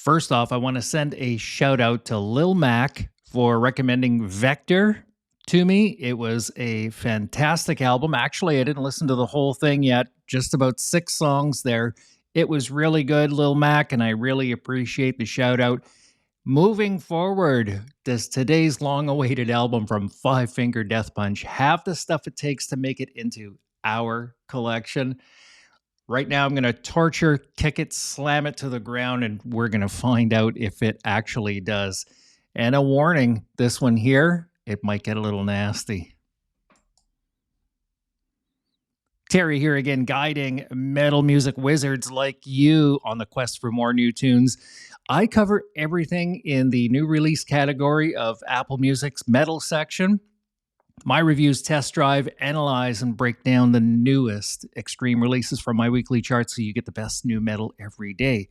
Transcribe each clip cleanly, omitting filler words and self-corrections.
First off, I want to send a shout out to Lil Mac for recommending Vector to me. It was a fantastic album. Actually, I didn't listen to the whole thing yet, just about 6 songs there. It was really good, Lil Mac, and I really appreciate the shout out. Moving forward, does today's long awaited album from Five Finger Death Punch have the stuff it takes to make it into our collection? Right now, I'm going to torture, kick it, slam it to the ground, and we're going to find out if it actually does. And a warning, this one here, it might get a little nasty. Terry here again, guiding metal music wizards like you on the quest for more new tunes. I cover everything in the new release category of Apple Music's metal section. My reviews test drive, analyze, and break down the newest extreme releases from my weekly chart so you get the best new metal every day.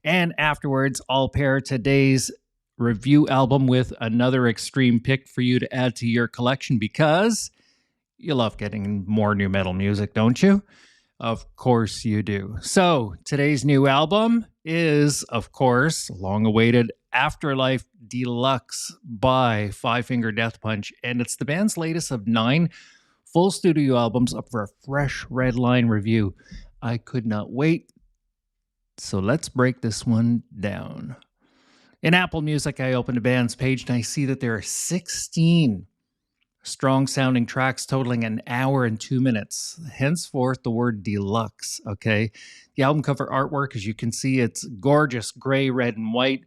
And afterwards, I'll pair today's review album with another extreme pick for you to add to your collection because you love getting more new metal music, don't you? Of course you do. So today's new album is, of course, long-awaited Afterlife Deluxe by Five Finger Death Punch, and it's the band's latest of 9 full studio albums up for a fresh Redline review. I could not wait, so let's break this one down. In Apple Music, I open the band's page and I see that there are 16 strong-sounding tracks totaling an hour and 2 minutes. Henceforth, the word deluxe, okay? The album cover artwork, as you can see, it's gorgeous gray, red, and white.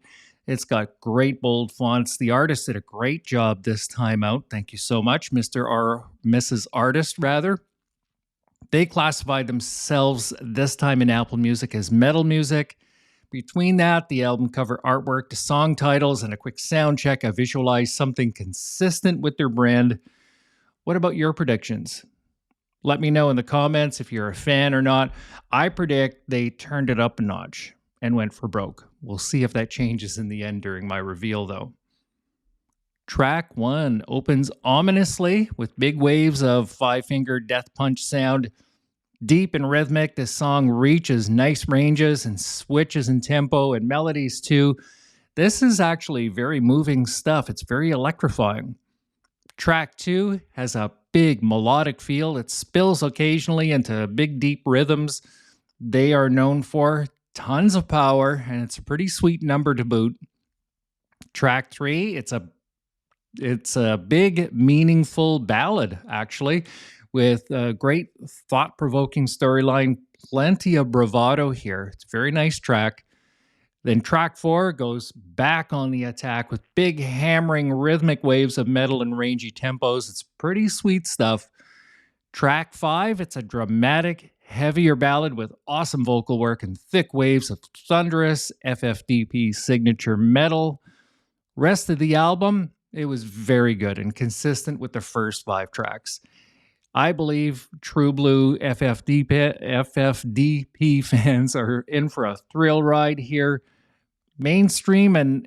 It's got great bold fonts. The artist did a great job this time out. Thank you so much, Mr. or Mrs. Artist, rather. They classified themselves this time in Apple Music as metal music. Between that, the album cover artwork, the song titles, and a quick sound check, I visualized something consistent with their brand. What about your predictions? Let me know in the comments if you're a fan or not. I predict they turned it up a notch and went for broke. We'll see if that changes in the end during my reveal, though. Track 1 opens ominously with big waves of Five Finger Death Punch sound. Deep and rhythmic, this song reaches nice ranges and switches in tempo and melodies too. This is actually very moving stuff. It's very electrifying. Track 2 has a big melodic feel. It spills occasionally into big deep rhythms they are known for. Tons of power, and it's a pretty sweet number to boot. Track 3, it's a big, meaningful ballad, actually, with a great thought-provoking storyline, plenty of bravado here. It's a very nice track. Then track 4 goes back on the attack with big hammering rhythmic waves of metal and rangy tempos. It's pretty sweet stuff. Track 5, it's a dramatic, heavier ballad with awesome vocal work and thick waves of thunderous FFDP signature metal. Rest of the album, it was very good and consistent with the first 5 tracks. I believe True Blue FFDP fans are in for a thrill ride here. Mainstream and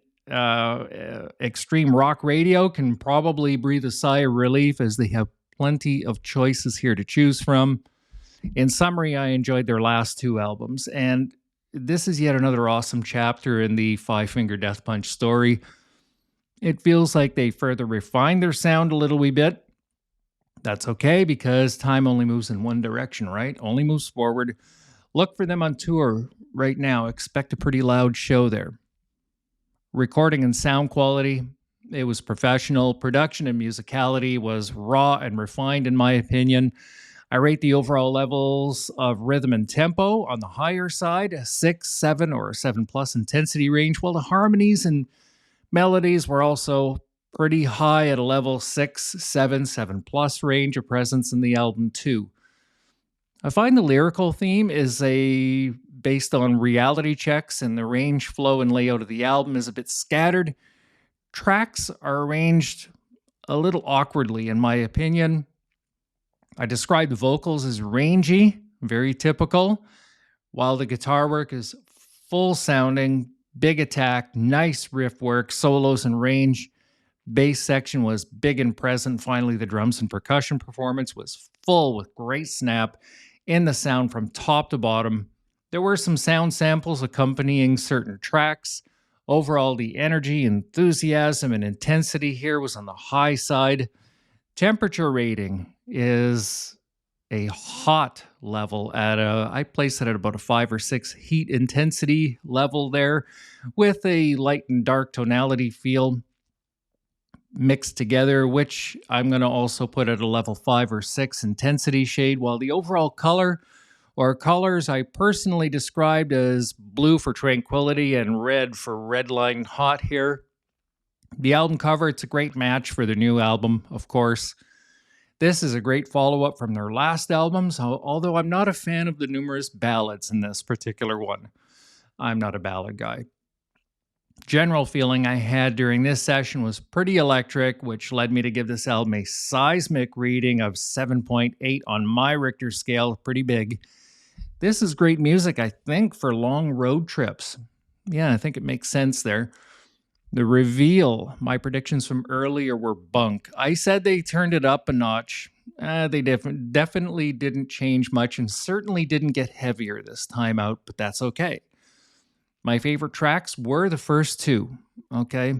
extreme rock radio can probably breathe a sigh of relief as they have plenty of choices here to choose from. In summary, I enjoyed their last 2 albums, and this is yet another awesome chapter in the Five Finger Death Punch story. It feels like they further refined their sound a little wee bit. That's okay, because time only moves in one direction, right? Only moves forward. Look for them on tour right now. Expect a pretty loud show there. Recording and sound quality, it was professional. Production and musicality was raw and refined, in my opinion. I rate the overall levels of rhythm and tempo on the higher side, a 6, 7, or 7+ intensity range, while the harmonies and melodies were also pretty high at a level 6, 7, 7+ range of presence in the album too. I find the lyrical theme is based on reality checks, and the range, flow, and layout of the album is a bit scattered. Tracks are arranged a little awkwardly, in my opinion. I describe the vocals as rangy, very typical, while the guitar work is full sounding, big attack, nice riff work, solos and range. Bass section was big and present. Finally, the drums and percussion performance was full with great snap in the sound from top to bottom. There were some sound samples accompanying certain tracks. Overall, the energy, enthusiasm, and intensity here was on the high side. Temperature rating is a hot level I place it at about a 5 or 6 heat intensity level there, with a light and dark tonality feel mixed together, which I'm going to also put at a level 5 or 6 intensity shade, while the overall color or colors I personally described as blue for tranquility and red for redline hot here. The album cover, it's a great match for their new album, of course. This is a great follow-up from their last albums, although I'm not a fan of the numerous ballads in this particular one. I'm not a ballad guy. General feeling I had during this session was pretty electric, which led me to give this album a seismic reading of 7.8 on my Richter scale, pretty big. This is great music, I think, for long road trips. Yeah, I think it makes sense there. The reveal, my predictions from earlier were bunk. I said they turned it up a notch. They definitely didn't change much and certainly didn't get heavier this time out, but that's okay. My favorite tracks were the first 2, okay?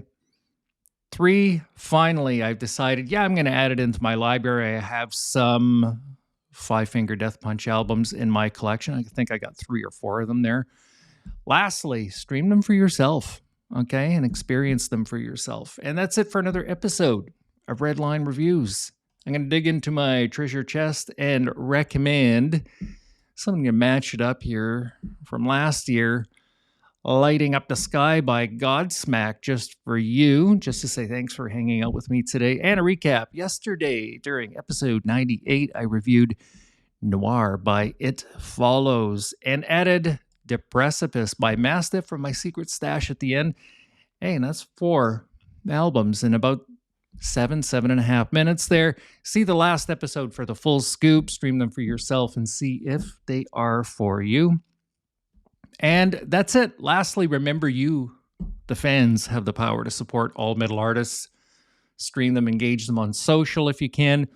3, finally, I've decided, I'm going to add it into my library. I have some Five Finger Death Punch albums in my collection. I think I got 3 or 4 of them there. Lastly, stream them for yourself, okay? And experience them for yourself. And that's it for another episode of Redline Reviews. I'm going to dig into my treasure chest and recommend something to match it up here from last year. Lighting Up the Sky by Godsmack, just for you, just to say thanks for hanging out with me today. And a recap. Yesterday, during episode 98, I reviewed Noir by It Follows and added Deprecipice by Mastiff from my secret stash at the end. Hey, and that's 4 albums in about 7.5 minutes there. See the last episode for the full scoop, stream them for yourself, and see if they are for you. And that's it. Lastly, remember you, the fans, have the power to support all metal artists. Stream them, engage them on social if you can.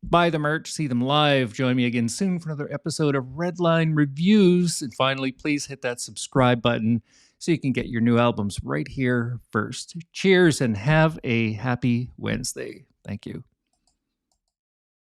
Buy the merch, see them live. Join me again soon for another episode of Redline Reviews. And finally, please hit that subscribe button so you can get your new albums right here first. Cheers and have a happy Wednesday. Thank you.